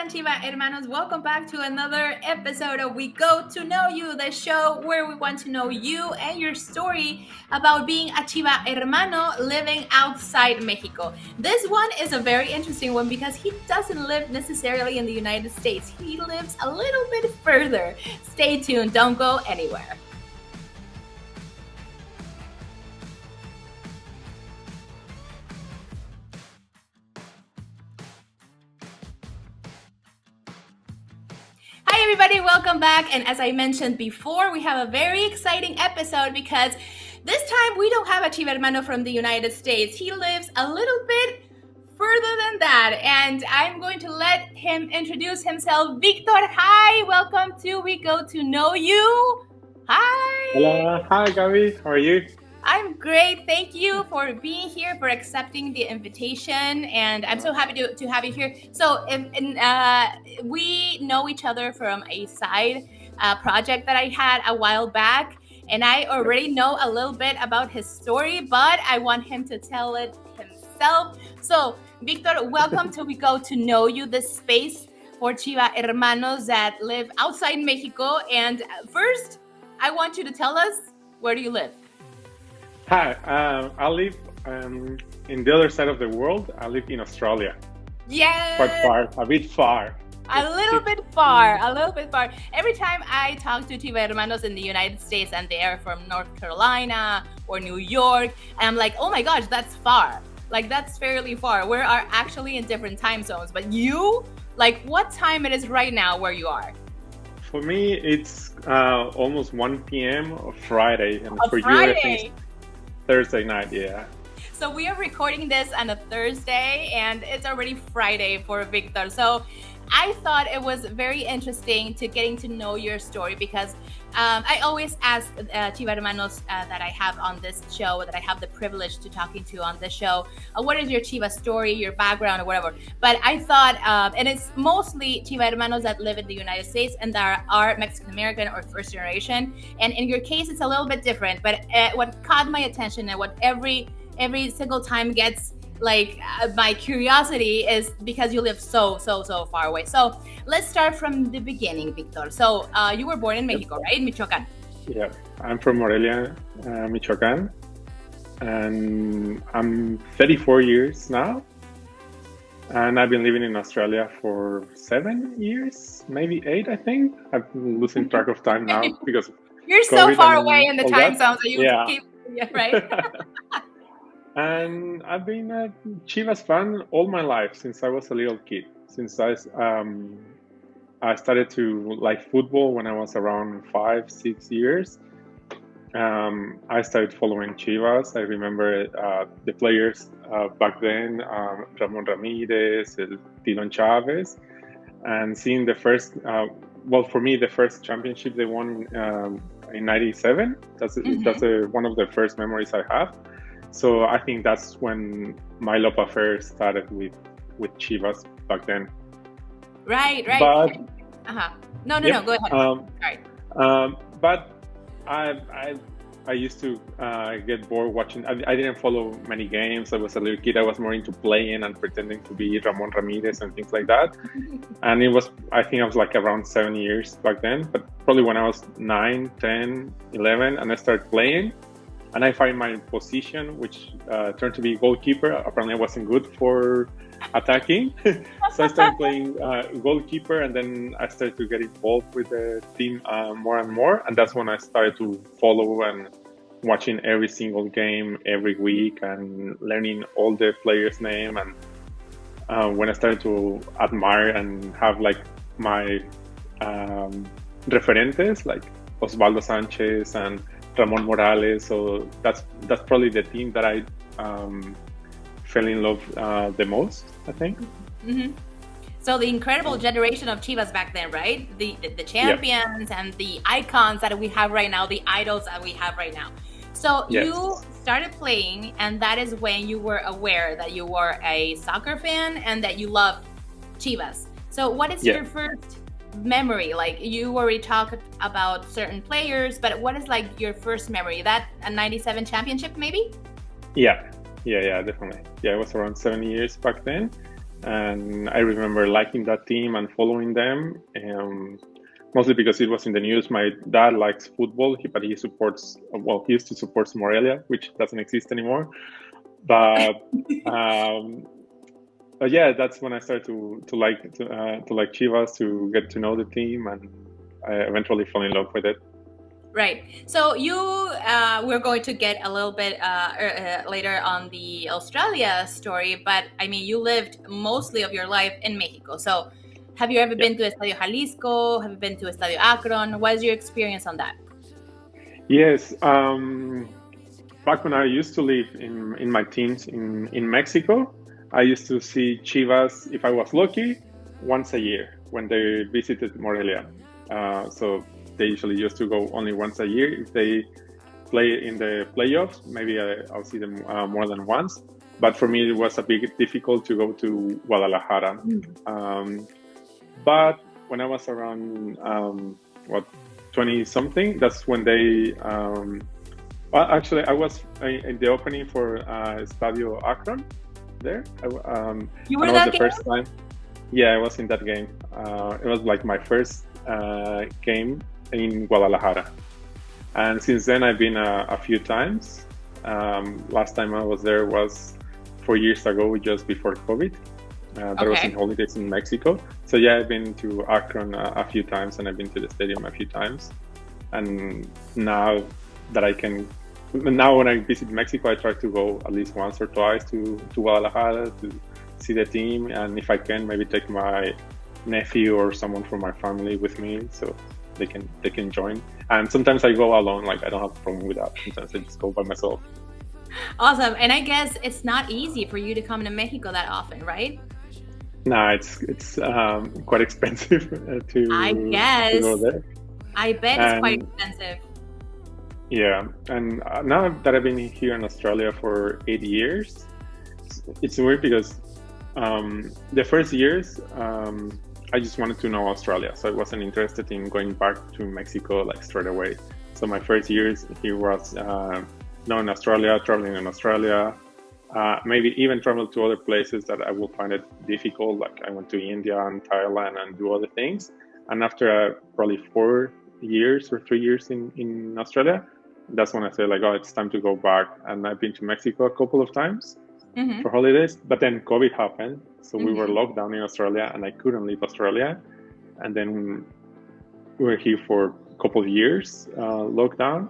and ChivaHermanos, welcome back to another episode of We Go to Know You, the show where we want to know you and your story about being a ChivaHermano living outside Mexico. This one is a very interesting one because he doesn't live necessarily in the United States. He lives a little bit further. Stay tuned, don't go anywhere. Hi everybody, welcome back. And as I mentioned before, we have a very exciting episode because this time we don't have a ChivaHermano from the United States. He lives a little bit further than that. And I'm going to let him introduce himself. Víctor, hi, welcome to We Go to Know You. Hi. Hello, hi Gabby, how are you? I'm great. Thank you for being here, for accepting the invitation, and I'm so happy to have you here. So, we know each other from a side project that I had a while back, and I already know a little bit about his story, but I want him to tell it himself. So, Víctor, welcome to We Go to Know You, this space for ChivaHermanos that live outside Mexico. And first, I want you to tell us, where do you live? Hi, I live in the other side of the world. I live in Australia. Yeah. Quite far, a bit far. A little bit far. Every time I talk to ChivaHermanos in the United States and they are from North Carolina or New York, and I'm like, oh my gosh, that's far. Like, that's fairly far. We are actually in different time zones. But you, like, what time it is right now where you are? For me, it's almost 1 p.m. of Friday. And for Friday. you, I think it's Thursday night, yeah. So we are recording this on a Thursday and it's already Friday for Víctor. So I thought it was very interesting to getting to know your story because I always ask ChivaHermanos that I have on this show, that I have the privilege to talking to on this show, what is your Chiva story, your background or whatever. But I thought, and it's mostly ChivaHermanos that live in the United States and that are Mexican American or first generation. And in your case, it's a little bit different. But what caught my attention and what every single time gets like my curiosity is because you live so far away. So let's start from the beginning, Víctor. So you were born in Mexico, right? In Michoacán. Yeah, I'm from Morelia, Michoacán, and I'm 34 years now. And I've been living in Australia for 7 years, maybe 8, I think. I'm losing track of time now because you're so far away in the time zone, so you keep, yeah, right? And I've been a Chivas fan all my life since I was a little kid. Since I started to like football when I was around 5-6 years. I started following Chivas. I remember the players back then, Ramon Ramirez, Tilon Chavez, and seeing the first, for me, the first championship they won in '97. That's one of the first memories I have. So I think that's when my love affair started with Chivas back then. Right. But No, go ahead. Sorry. But I used to get bored watching. I didn't follow many games. I was a little kid. I was more into playing and pretending to be Ramon Ramirez and things like that. And I think I was like around 7 years back then. But probably when I was 9, 10, 11, and I started playing. And I find my position, which turned to be goalkeeper. Apparently, I wasn't good for attacking. So I started playing goalkeeper, and then I started to get involved with the team more and more. And that's when I started to follow and watching every single game every week and learning all the players' name. And when I started to admire and have like my referentes, like Osvaldo Sanchez and Ramon Morales, so that's probably the team that I fell in love the most, I think. Mm-hmm. So the incredible generation of Chivas back then, right? The champions and the icons that we have right now, the idols that we have right now. So you started playing, and that is when you were aware that you were a soccer fan and that you loved Chivas. So what is your first memory? Like, you already talked about certain players, but what is like your first memory? That a '97 championship maybe? Yeah, definitely. Yeah, it was around 7 years back then. and I remember liking that team and following them. Mostly because it was in the news. My dad likes football, but he supports. Well, he used to support Morelia, which doesn't exist anymore. But but yeah, that's when I started to like Chivas, to get to know the team, and I eventually fell in love with it. Right. So we're going to get a little bit later on the Australia story, but I mean, you lived mostly of your life in Mexico. So have you ever been to Estadio Jalisco? Have you been to Estadio Akron? What is your experience on that? Yes. Back when I used to live in my teens in Mexico, I used to see Chivas, if I was lucky, once a year when they visited Morelia. So they usually used to go only once a year. If they play in the playoffs, maybe I'll see them more than once. But for me, it was a bit difficult to go to Guadalajara. But when I was around, 20 something, that's when they, well, actually, I was in the opening for Estadio Akron there. You were and it was that the game? first time. Yeah, I was in that game. It was like my first game in Guadalajara. And since then, I've been a few times. Last time I was there was 4 years ago, just before COVID. That was in holidays in Mexico. So yeah, I've been to Akron a few times, and I've been to the stadium a few times. And now that now when I visit Mexico, I try to go at least once or twice to Guadalajara to see the team, and if I can, maybe take my nephew or someone from my family with me, so they can join. And sometimes I go alone. Like, I don't have a problem with that. Sometimes I just go by myself. Awesome. And I guess it's not easy for you to come to Mexico that often, right? Nah, it's quite expensive to go there. I bet it's quite expensive. Yeah, and now that I've been here in Australia for 8 years, it's weird because the first years I just wanted to know Australia, so I wasn't interested in going back to Mexico like straight away. So my first years here was knowing Australia, traveling in Australia, maybe even travel to other places that I will find it difficult. Like I went to India and Thailand and do other things. And after probably 4 years or 3 years in Australia, that's when I said like, oh, it's time to go back. And I've been to Mexico a couple of times for holidays, but then COVID happened. So we were locked down in Australia and I couldn't leave Australia. And then we were here for a couple of years, lockdown.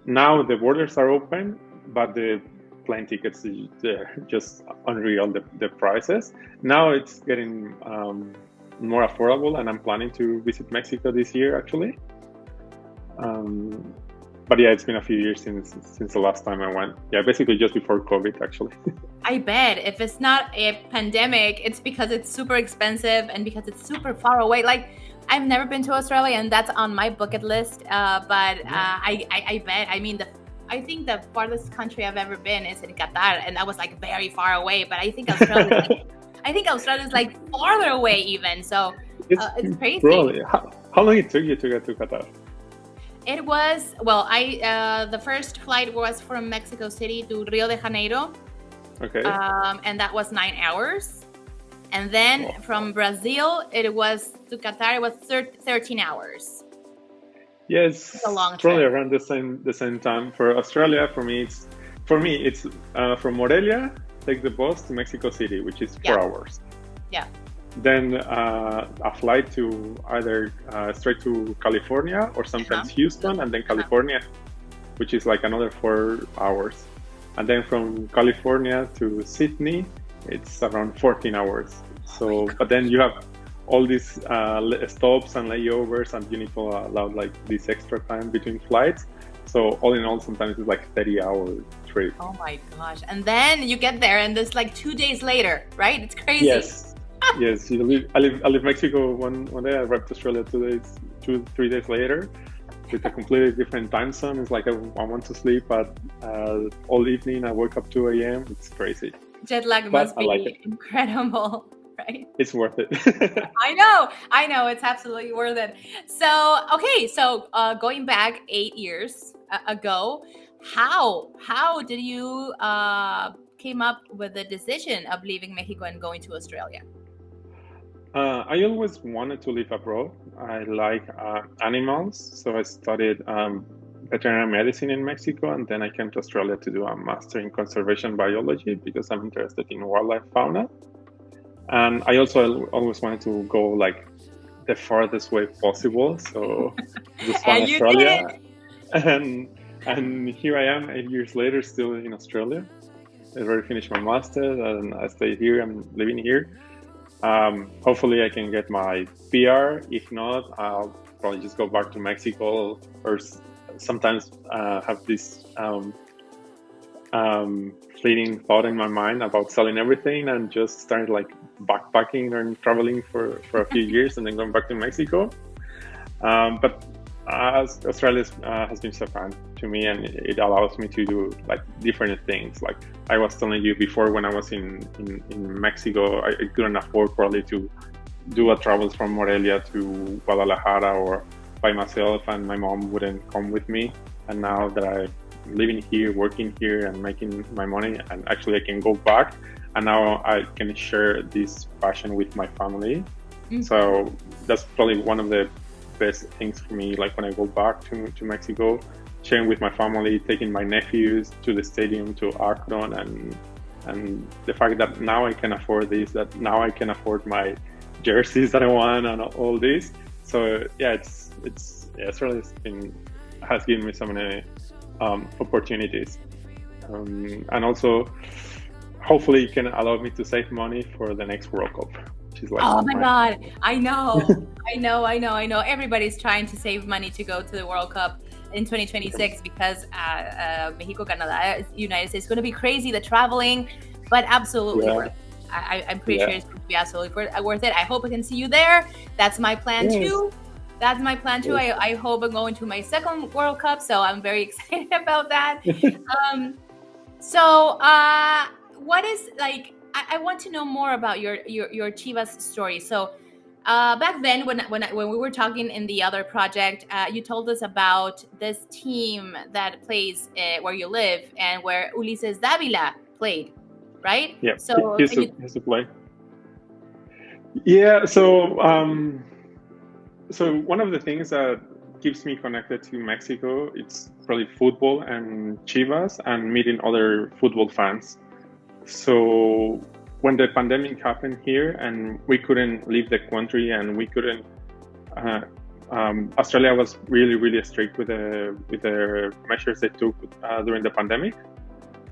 Now the borders are open, but the plane tickets, they're just unreal, the prices. Now it's getting more affordable, and I'm planning to visit Mexico this year, actually. But yeah, it's been a few years since the last time I went. Yeah, basically just before COVID, actually. I bet if it's not a pandemic, it's because it's super expensive and because it's super far away. Like, I've never been to Australia, and that's on my bucket list. But I bet. I mean, I think the farthest country I've ever been is in Qatar, and that was like very far away. But I think Australia is like farther away even. So it's crazy. Really? How long it took you to get to Qatar? It was, well, the first flight was from Mexico City to Rio de Janeiro. Okay. And that was 9 hours. And then from Brazil, it was to Qatar, it was 13 hours. Yes, it's a long probably trip. around the same time. For Australia, for me, it's from Morelia, take the bus to Mexico City, which is 4 hours. Yeah. Then a flight to either straight to California or sometimes Houston, and then California, which is like another 4 hours. And then from California to Sydney, it's around 14 hours. So, but then you have all these stops and layovers, and you need to allow like this extra time between flights. So all in all, sometimes it's like 30-hour trip. Oh my gosh. And then you get there and it's like 2 days later, right? It's crazy. Yes. Yes. I leave Mexico one day. I arrived to Australia 3 days later with a completely different time zone. It's like I want to sleep, but all evening I woke up 2 a.m. It's crazy. Jet lag must be incredible, right? It's worth it. I know, it's absolutely worth it. So, okay, going back 8 years ago, how did you came up with the decision of leaving Mexico and going to Australia? I always wanted to live abroad. I like animals, so I studied veterinary medicine in Mexico, and then I came to Australia to do a master in conservation biology because I'm interested in wildlife fauna. And I also always wanted to go like the farthest way possible, so just found And you Australia, did. and here I am 8 years later, still in Australia. I already finished my master's, and I stay here. I'm living here. Hopefully, I can get my PR. If not, I'll probably just go back to Mexico, or sometimes have this fleeting thought in my mind about selling everything and just start like backpacking and traveling for a few years and then going back to Mexico. But Australia has been so kind to me, and it allows me to do like different things. Like I was telling you before, when I was in Mexico, I couldn't afford probably to do a travel from Morelia to Guadalajara or by myself, and my mom wouldn't come with me. And now that I'm living here, working here, and making my money, and actually I can go back, and now I can share this passion with my family. Mm-hmm. So that's probably one of the best things for me, like when I go back to Mexico, sharing with my family, taking my nephews to the stadium, to Akron, and the fact that now I can afford this, that now I can afford my jerseys that I want and all this. So yeah, it's really has given me so many opportunities, and also hopefully it can allow me to save money for the next World Cup. Like, oh my God, I know. Everybody's trying to save money to go to the World Cup in 2026 because Mexico, Canada, United States is going to be crazy, the traveling, but absolutely worth it. I'm pretty sure it's going to be absolutely worth it. I hope I can see you there. That's my plan too. I hope I'm going to my second World Cup, so I'm very excited about that. What is like? I want to know more about your Chivas story. So back then, when we were talking in the other project, you told us about this team that plays where you live and where Ulises Davila played, right? Yeah. So he used to play. Yeah. So one of the things that keeps me connected to Mexico, it's probably football and Chivas and meeting other football fans. So when the pandemic happened here and we couldn't leave the country and we couldn't, Australia was really, really strict with the measures they took during the pandemic.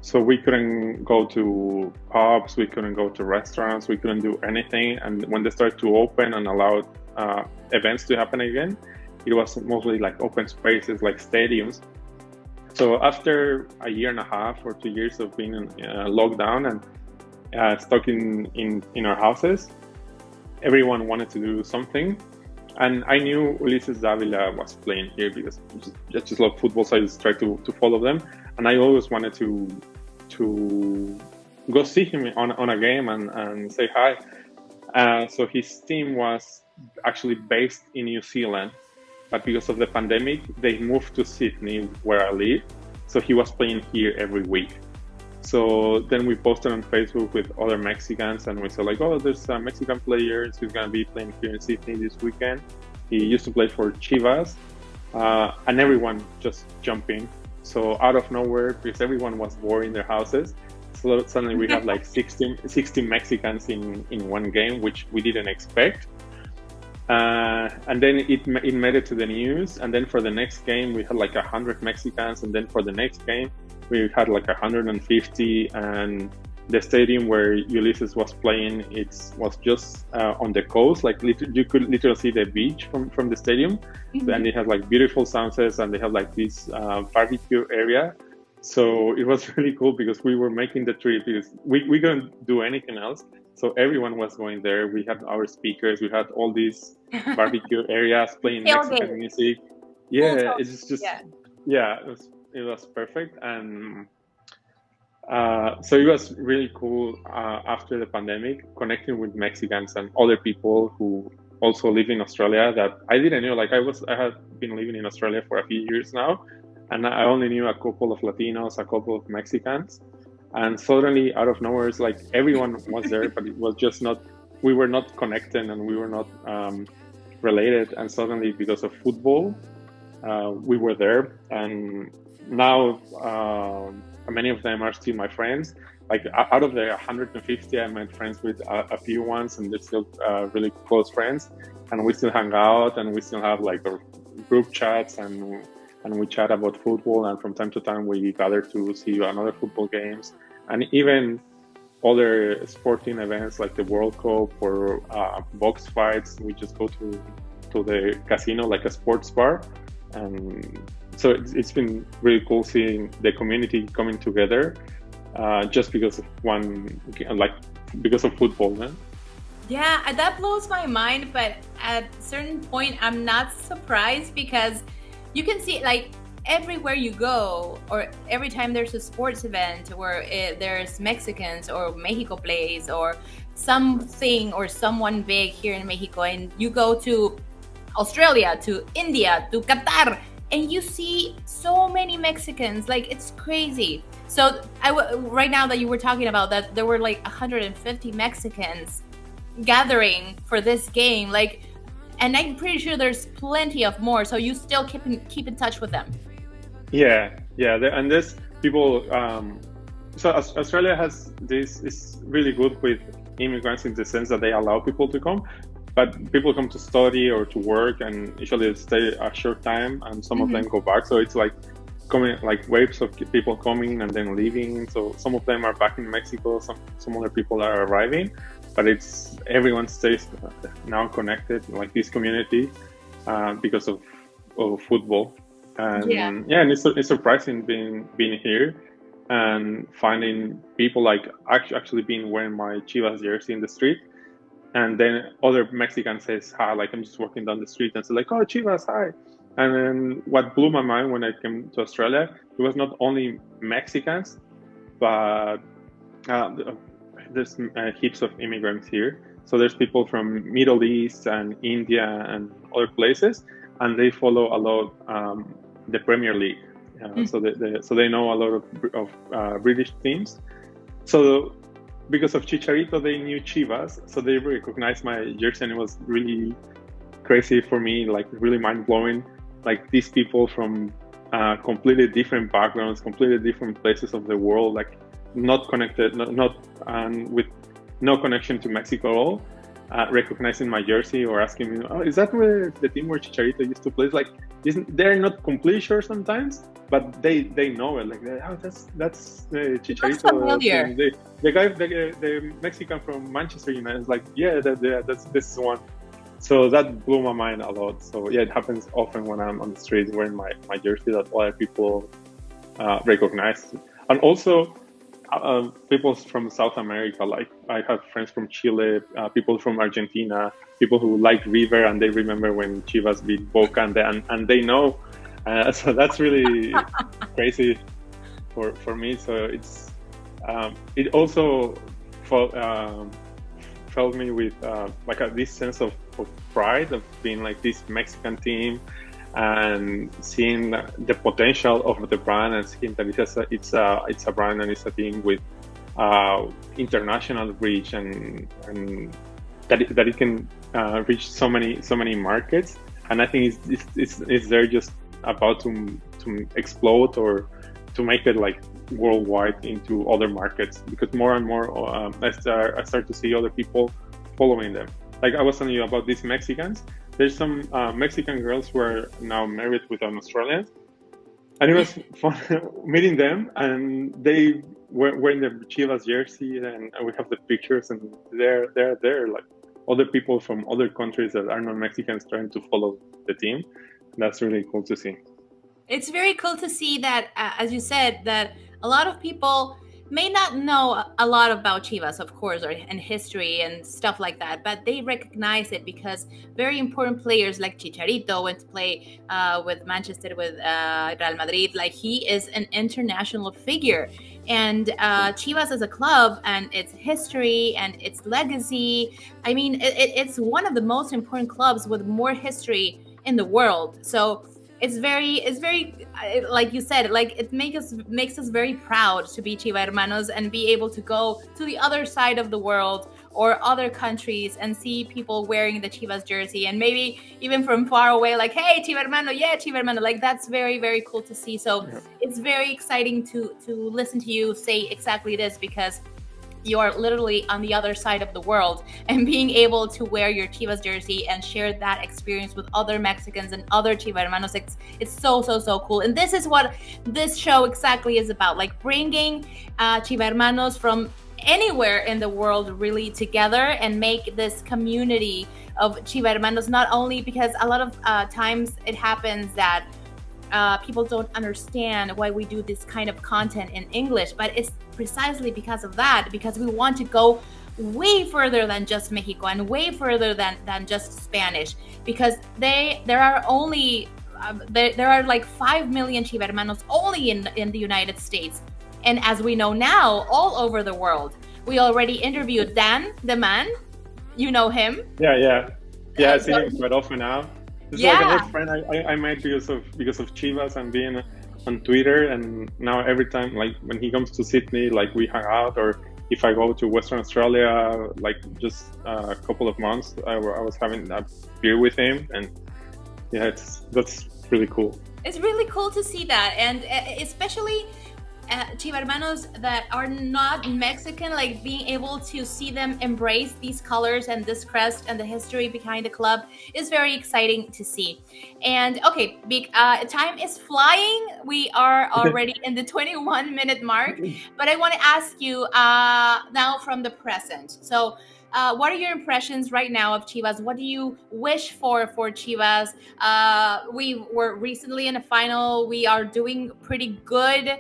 So we couldn't go to pubs, we couldn't go to restaurants, we couldn't do anything. And when they started to open and allowed events to happen again, it was mostly like open spaces, like stadiums. So after a year and a half or 2 years of being in lockdown and stuck in our houses, everyone wanted to do something. And I knew Ulises Davila was playing here because I just love football, so I just tried to follow them. And I always wanted to go see him on a game and say hi. So his team was actually based in New Zealand, but because of the pandemic, they moved to Sydney, where I live. So he was playing here every week. So then we posted on Facebook with other Mexicans, and we said like, oh, there's a Mexican player who's going to be playing here in Sydney this weekend. He used to play for Chivas, and everyone just jumped in. So out of nowhere, because everyone was bored in their houses, so suddenly we had like 60 Mexicans in one game, which we didn't expect. And then it made it to the news. And then for the next game, we had like 100 Mexicans. And then for the next game, we had like 150. And the stadium where Ulises was playing, was just on the coast. Like you could literally see the beach from the stadium. Mm-hmm. And it had like beautiful sunsets, and they have like this barbecue area. So it was really cool because we were making the trip because we couldn't do anything else. So everyone was going there. We had our speakers. We had all these barbecue areas playing Mexican music. Yeah, it's just it was perfect. And so it was really cool after the pandemic, connecting with Mexicans and other people who also live in Australia that I didn't know. Like I had been living in Australia for a few years now, and I only knew a couple of Latinos, a couple of Mexicans. And suddenly, out of nowhere, it's like everyone was there, but it was just not. We were not connected, and we were not related. And suddenly, because of football, we were there, and now many of them are still my friends. Like out of the 150, I made friends with a few ones, and they're still really close friends. And we still hang out, and we still have like our group chats, and we chat about football. And from time to time, we gather to see another football games, and even other sporting events like the World Cup or box fights. We just go to the casino, like a sports bar, and so it's been really cool seeing the community coming together just because of because of football, man. Yeah, that blows my mind, but at a certain point, I'm not surprised because you can see like everywhere you go, or every time there's a sports event where there's Mexicans or Mexico plays or something or someone big here in Mexico, and you go to Australia, to India, to Qatar, and you see so many Mexicans. Like, it's crazy. So right now that you were talking about that, there were like 150 Mexicans gathering for this game, like, and I'm pretty sure there's plenty of more. So you still keep in touch with them. Yeah, and there's people. So Australia has this is really good with immigrants in the sense that they allow people to come, but people come to study or to work, and usually they stay a short time, and some of them go back. So it's like coming like waves of people coming and then leaving. So some of them are back in Mexico, some other people are arriving, but it's everyone stays now connected, like this community, because of football. And and it's surprising being here and finding people like actually being wearing my Chivas jersey in the street, and then other Mexicans says hi, like I'm just walking down the street and say like, oh, Chivas, hi. And then what blew my mind when I came to Australia, it was not only Mexicans, but there's heaps of immigrants here. So there's people from Middle East and India and other places, and they follow a lot the Premier League. So they know a lot of British teams. So because of Chicharito, they knew Chivas, so they recognized my jersey, and it was really crazy for me, like really mind blowing. Like these people from completely different backgrounds, completely different places of the world, like not connected, not with no connection to Mexico at all, recognizing my jersey or asking me, "Oh, is that where the team where Chicharito used to play?" It's like they're not completely sure sometimes, but they know it. Like, oh, that's Chicharito. That's familiar. The guy, the Mexican from Manchester United. Is like, yeah, that's this is one. So that blew my mind a lot. So yeah, it happens often when I'm on the street wearing my jersey that other people recognize. And also people from South America, like I have friends from Chile, people from Argentina, people who like River and they remember when Chivas beat Boca and they know. So that's really crazy for me. So it's it also filled me with like this sense of pride of being like this Mexican team and seeing the potential of the brand and seeing that it's a brand and it's a team with international reach and that it can reach so many markets. And I think it's there just about to explode or to make it like worldwide into other markets, because more and more I start to see other people following them. Like I was telling you about these Mexicans. There's some Mexican girls who are now married with an Australian, and it was fun meeting them. And they were wearing the Chivas jersey, and we have the pictures, and they're there like other people from other countries that are not Mexicans trying to follow the team. That's really cool to see. It's very cool to see that, as you said, that a lot of people may not know a lot about Chivas, of course, and history and stuff like that, but they recognize it because very important players like Chicharito went to play with Manchester, with Real Madrid. Like, he is an international figure. And Chivas as a club and its history and its legacy, I mean, it's one of the most important clubs with more history in the world. So it's very like you said, like it makes us very proud to be ChivaHermanos and be able to go to the other side of the world or other countries and see people wearing the Chivas jersey, and maybe even from far away, like, hey, ChivaHermano, yeah, ChivaHermano, like that's very, very cool to see. So Yeah. it's very exciting to listen to you say exactly this, because you are literally on the other side of the world, and being able to wear your Chivas jersey and share that experience with other Mexicans and other ChivaHermanos, it's so, so, so cool. And this is what this show exactly is about, like bringing ChivaHermanos from anywhere in the world really together and make this community of ChivaHermanos, not only because a lot of times it happens that people don't understand why we do this kind of content in English, but it's precisely because of that, because we want to go way further than just Mexico and way further than just Spanish, because there are only there are like 5 million ChivaHermanos only in the United States, and as we know now, all over the world. We already interviewed Dan, the man, you know him. Yeah. I see him quite often now. It's like an old friend I met because of Chivas and being on Twitter, and now every time, like when he comes to Sydney, like we hang out, or if I go to Western Australia, like just a couple of months, I was having a beer with him, and yeah, that's really cool. It's really cool to see that, and especially ChivaHermanos that are not Mexican, like being able to see them embrace these colors and this crest and the history behind the club is very exciting to see. And okay, time is flying. We are already in the 21-minute mark, but I want to ask you now from the present. So what are your impressions right now of Chivas? What do you wish for Chivas? We were recently in a final. We are doing pretty good.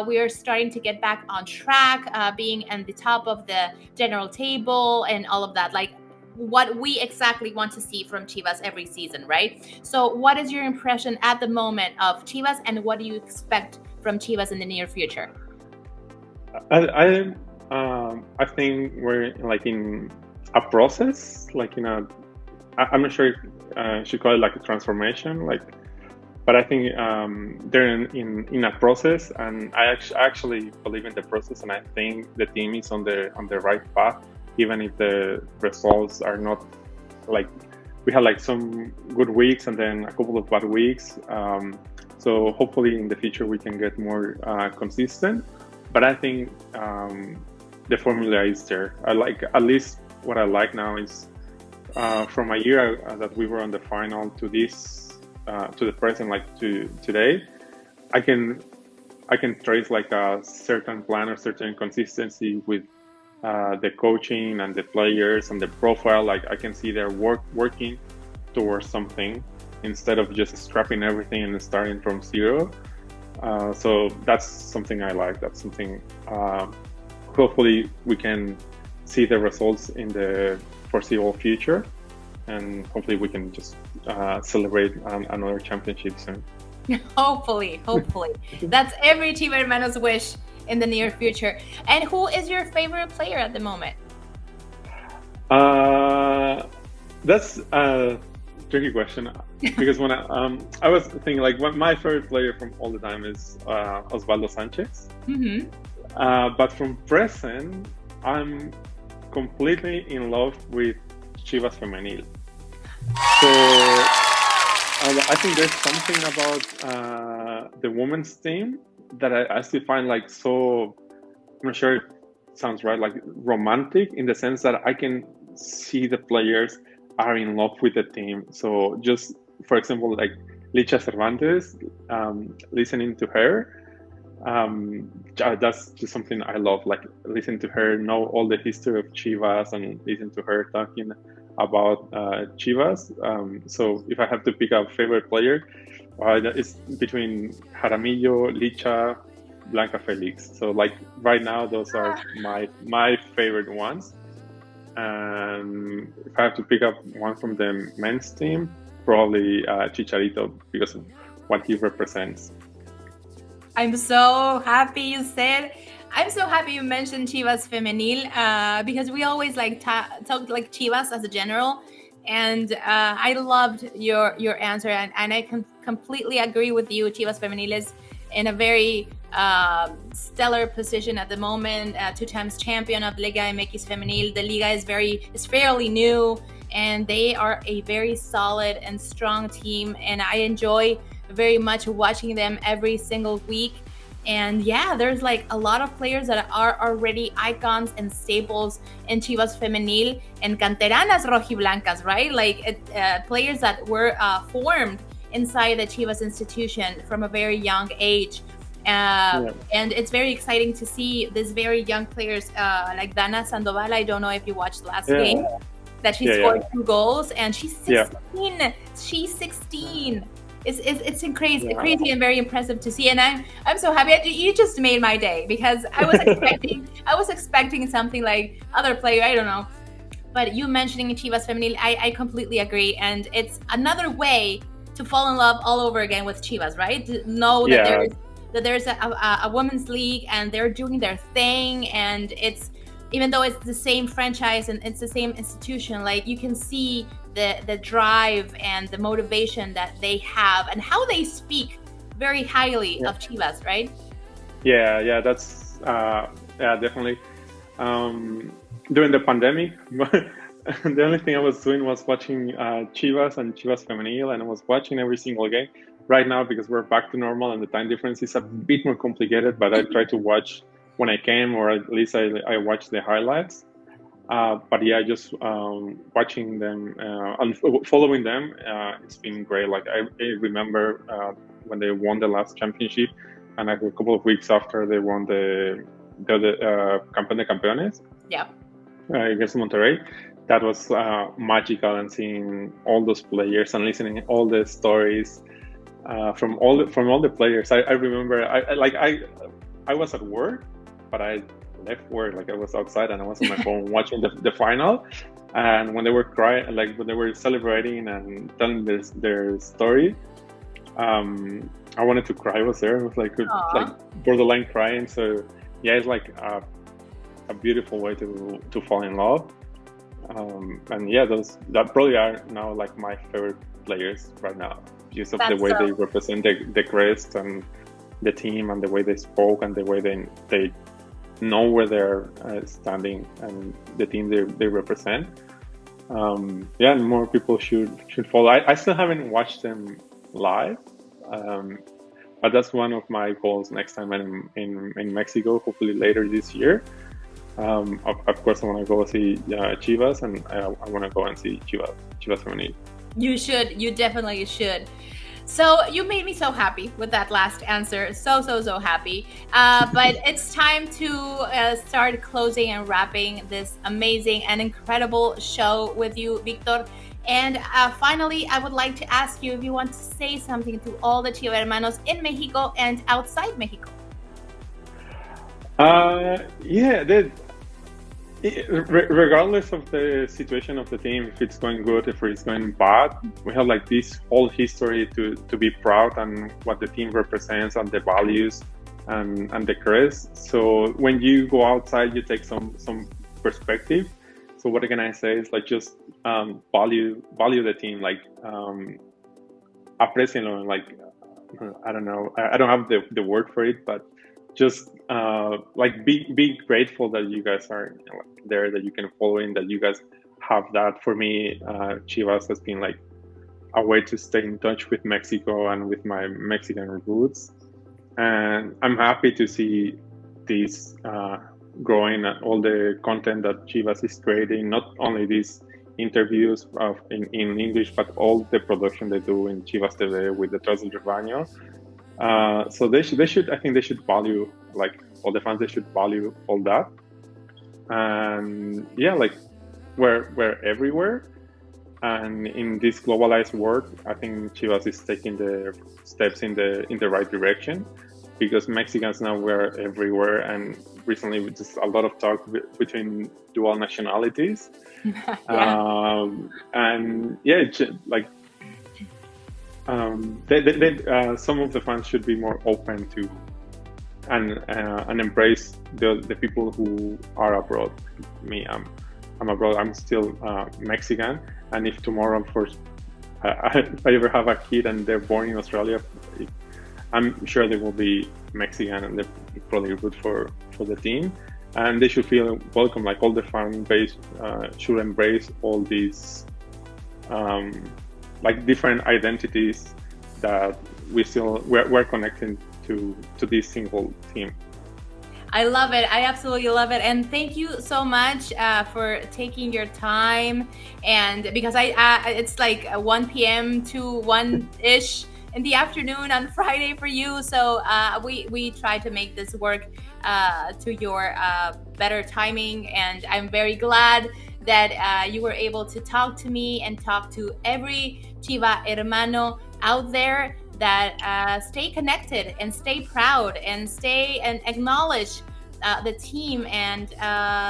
We are starting to get back on track, being at the top of the general table and all of that. Like what we exactly want to see from Chivas every season, right? So what is your impression at the moment of Chivas, and what do you expect from Chivas in the near future? I think we're like in a process, like I'm not sure if I should call it like a transformation, like, but I think they're in a process, and I actually believe in the process, and I think the team is on the right path, even if the results are not like, we had like some good weeks and then a couple of bad weeks. So hopefully in the future we can get more consistent. But I think the formula is there. I like, at least what I like now is from a year that we were on the final to this to the present, like to today, I can trace like a certain plan or certain consistency with the coaching and the players and the profile. Like I can see they're working towards something instead of just scrapping everything and starting from zero. So that's something I like. That's something hopefully we can see the results in the foreseeable future, and hopefully we can just celebrate another championship soon. Hopefully. That's every ChivaHermano's wish in the near future. And who is your favorite player at the moment? That's a tricky question, because when I was thinking, like, my favorite player from all the time is Osvaldo Sanchez. Mm-hmm. But from present, I'm completely in love with Chivas Femenil. So I think there's something about the women's team that I still find like so, I'm not sure it sounds right, like romantic, in the sense that I can see the players are in love with the team. So just, for example, like Licha Cervantes, listening to her, that's just something I love, like listen to her, know all the history of Chivas, and listen to her talking about Chivas. So if I have to pick a favorite player, it's between Jaramillo, Licha, Blanca Felix. So like right now, those are my favorite ones. And if I have to pick up one from the men's team, probably Chicharito, because of what he represents. I'm so happy you said. I'm so happy you mentioned Chivas Femenil, because we always like talk like Chivas as a general, And I loved your answer, and I completely agree with you. Chivas Femenil is in a very stellar position at the moment. 2 times champion of Liga MX Femenil. The Liga is fairly new, and they are a very solid and strong team. And I enjoy very much watching them every single week. And yeah, there's like a lot of players that are already icons and staples in Chivas Femenil and canteranas rojiblancas, right? Like players that were formed inside the Chivas institution from a very young age. And it's very exciting to see these very young players like Dana Sandoval. I don't know if you watched the last game, that she scored 2 goals, and she's 16. She's 16. It's crazy and very impressive to see, and I'm so happy. You just made my day, because I was expecting something like other player, I don't know, but you mentioning Chivas Femenil, I completely agree, and it's another way to fall in love all over again with Chivas, right? To know that there's a women's league and they're doing their thing, and it's, even though it's the same franchise and it's the same institution, like you can see the drive and the motivation that they have and how they speak very highly of Chivas, right? Yeah, that's definitely. During the pandemic, the only thing I was doing was watching Chivas and Chivas Femenil, and I was watching every single game. Right now, because we're back to normal and the time difference is a bit more complicated, but I try to watch when I can, or at least I watch the highlights. But yeah, just watching them and following them, it's been great. Like I remember when they won the last championship, and like a couple of weeks after they won the Campeón de Campeones, against Monterrey. That was magical, and seeing all those players and listening all the stories from all the players. I remember I was at work, but I left work, like I was outside and I was on my phone watching the final. And when they were crying, like when they were celebrating and telling their story, I wanted to cry. I was there. I was like borderline crying. So yeah, it's like a beautiful way to fall in love. And yeah, that probably are now like my favorite players right now, because of the way they represent the crest and the team, and the way they spoke, and the way they know where they're standing, and the team they represent. And more people should follow. I still haven't watched them live, but that's one of my goals next time I'm in Mexico, hopefully later this year. Of course, I want to go see Chivas, and I want to go and see Chivas Femenil. You should. You definitely should. So you made me so happy with that last answer. So happy. But it's time to start closing and wrapping this amazing and incredible show with you, Víctor. And finally, I would like to ask you if you want to say something to all the ChivaHermanos in Mexico and outside Mexico. Regardless of the situation of the team, if it's going good, if it's going bad, we have like this whole history to be proud, and what the team represents, and the values and the crest. So when you go outside, you take some perspective. So what can I say is like just value the team, like aprecienlo, like I don't know, I don't have the word for it, but just like be grateful that you guys are there, that you can follow in, that you guys have that. For me, Chivas has been like a way to stay in touch with Mexico and with my Mexican roots, and I'm happy to see this growing, all the content that Chivas is creating, not only these interviews in English, but all the production they do in Chivas TV with the Tras del Rebaño. So they should, I think they should value, like all the fans, they should value all that. And yeah, like we're everywhere, and in this globalized world, I think Chivas is taking the steps in the right direction, because Mexicans now we're everywhere, and recently just a lot of talk between dual nationalities. And yeah, like some of the fans should be more open to and embrace the people who are abroad. Me, I'm abroad, I'm still Mexican. And if tomorrow, of course, if I ever have a kid and they're born in Australia, I'm sure they will be Mexican and they're probably good for the team. And they should feel welcome. Like all the fan base should embrace all these like different identities that we're connecting to this single team. I love it. I absolutely love it. And thank you so much for taking your time. And because it's like 1 p.m. to 1-ish in the afternoon on Friday for you. So we try to make this work to your better timing. And I'm very glad that you were able to talk to me and talk to every ChivaHermano out there, that stay connected and stay proud and stay and acknowledge the team, and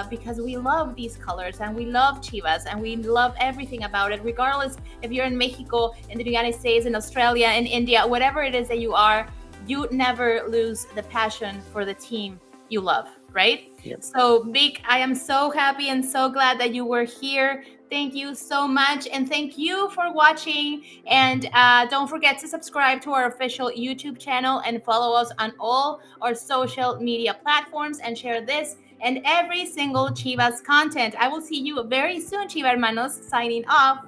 because we love these colors and we love Chivas and we love everything about it, regardless if you're in Mexico, in the United States, in Australia, in India, whatever it is that you are, you never lose the passion for the team you love, right? Yep. So Vic, I am so happy and so glad that you were here. Thank you so much. And thank you for watching. And don't forget to subscribe to our official YouTube channel and follow us on all our social media platforms, and share this and every single Chivas content. I will see you very soon, Chiva Hermanos, signing off.